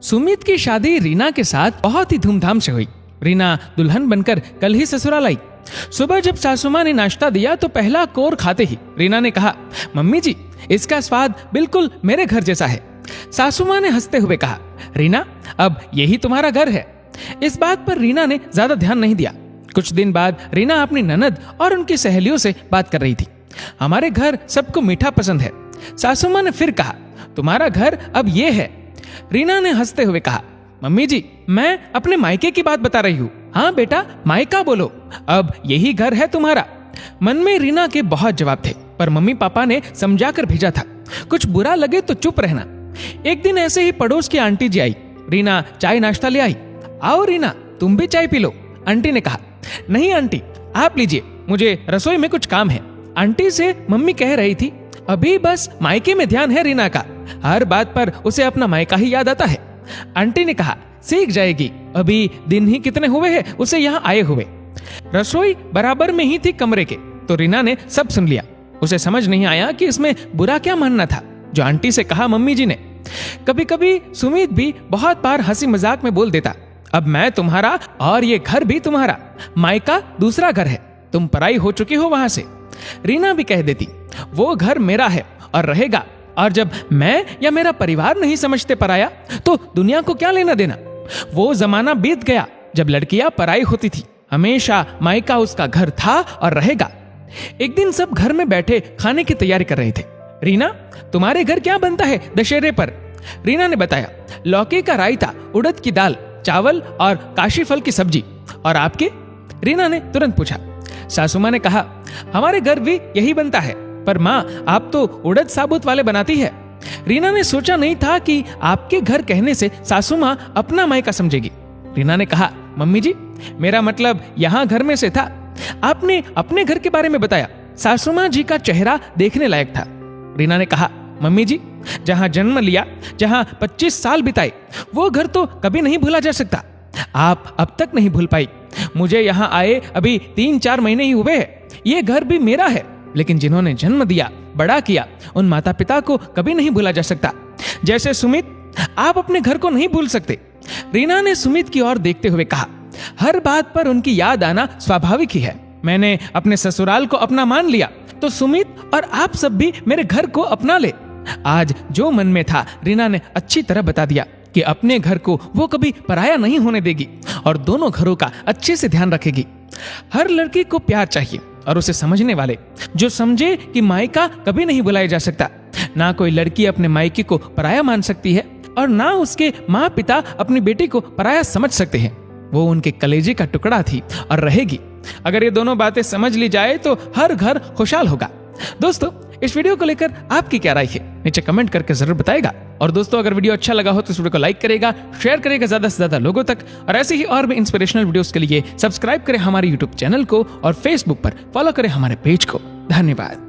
सुमित की शादी रीना के साथ बहुत ही धूमधाम से हुई। रीना दुल्हन बनकर कल ही ससुराल आई। सुबह जब सासू माँ ने नाश्ता दिया तो पहला कोर खाते ही रीना ने कहा, मम्मी जी, इसका स्वाद बिल्कुल मेरे घर जैसा है। सासू माँ ने हंसते हुए कहा, रीना, अब यही तुम्हारा घर है। इस बात पर रीना ने ज्यादा ध्यान नहीं दिया। कुछ दिन बाद रीना अपनी ननद और उनकी सहेलियों से बात कर रही थी। हमारे घर सबको मीठा पसंद है। सासू माँ ने फिर कहा, तुम्हारा घर अब ये है। रीना ने हंसते हुए कहा, मम्मी जी, मैं अपने मायके की बात बता रही हूँ। हाँ बेटा, मायका बोलो, अब यही घर है तुम्हारा। मन में रीना के बहुत जवाब थे, पर मम्मी पापा ने समझाकर भेजा था, कुछ बुरा लगे तो चुप रहना। एक दिन ऐसे ही पड़ोस की आंटी जी आई। रीना चाय नाश्ता ले आई। आओ रीना, तुम भी चाय पी लो। आंटी ने कहा, नहीं आंटी, आप लीजिए, मुझे रसोई में कुछ काम है। आंटी से मम्मी कह रही थी, अभी बस मायके में ध्यान है रीना का, हर बात पर उसे अपना मायका ही याद आता है। आंटी ने कहा, सीख जाएगी, अभी दिन ही कितने हुए हैं उसे यहाँ आए हुए। रसोई बराबर में ही थी कमरे के, तो रीना ने सब सुन लिया। उसे समझ नहीं आया कि इसमें बुरा क्या मानना था जो आंटी से कहा मम्मी जी ने। कभी कभी सुमित भी बहुत बार हंसी मजाक में बोल देता, अब मैं तुम्हारा और ये घर भी तुम्हारा, मायका दूसरा घर है, तुम पराई हो चुकी हो वहां से। रीना भी कह देती, वो घर मेरा है और रहेगा, और जब मैं या मेरा परिवार नहीं समझते पराया तो दुनिया को क्या लेना देना। वो जमाना बीत गया जब लड़कियां पराई होती थी। हमेशा मायका उसका घर था और रहेगा। एक दिन सब घर में बैठे खाने की तैयारी कर रहे थे। रीना, तुम्हारे घर क्या बनता है दशहरे पर? रीना ने बताया, लौकी का रायता, उड़द की दाल, चावल और काशी फल की सब्जी। और आपके? रीना ने तुरंत पूछा। सासू माँ ने कहा, हमारे घर भी यही बनता है, पर माँ आप तो उड़द साबुत वाले बनाती है। रीना ने सोचा नहीं था कि आपके घर कहने से सासू माँ अपना मायका समझेगी। रीना ने कहा, मम्मी जी, मेरा मतलब यहाँ घर में से था। आपने अपने घर के बारे में बताया। सासू माँ जी का चेहरा देखने लायक था। रीना ने कहा, मम्मी जी, जहाँ जन्म लिया, जहाँ 25 साल बिताए, वो घर तो कभी नहीं भूला जा सकता। आप अब तक नहीं भूल पाई। मुझे यहाँ आए अभी 3-4 महीने ही हुए हैं। ये घर भी मेरा है, लेकिन जिन्होंने जन्म दिया, बड़ा किया, उन माता पिता को कभी नहीं भूला जा सकता। जैसे सुमित, आप अपने घर को नहीं भूल सकते। रीना ने सुमित की ओर देखते हुए कहा, हर बात पर उनकी याद आना स्वाभाविक ही है। मैंने अपने ससुराल को अपना मान लिया, तो सुमित और आप सब भी मेरे घर को अपना ले। आज जो मन में था रीना ने अच्छी तरह बता दिया कि अपने घर को वो कभी पराया नहीं होने देगी और दोनों घरों का अच्छे से ध्यान रखेगी। हर लड़की को प्यार चाहिए और उसे समझने वाले, जो समझे कि मायका कभी नहीं बुलाया जा सकता। ना कोई लड़की अपने मायके को पराया मान सकती है और ना उसके माँ पिता अपनी बेटी को पराया समझ सकते हैं। वो उनके कलेजे का टुकड़ा थी और रहेगी। अगर ये दोनों बातें समझ ली जाए तो हर घर खुशहाल होगा। दोस्तों, इस वीडियो को लेकर आपकी क्या राय है, नीचे कमेंट करके जरूर बताएगा। और दोस्तों, अगर वीडियो अच्छा लगा हो तो इस वीडियो को लाइक करेगा, शेयर करेगा ज्यादा से ज्यादा लोगों तक। और ऐसे ही और भी इंस्पिरेशनल वीडियोस के लिए सब्सक्राइब करें हमारे यूट्यूब चैनल को और फेसबुक पर फॉलो करें हमारे पेज को। धन्यवाद।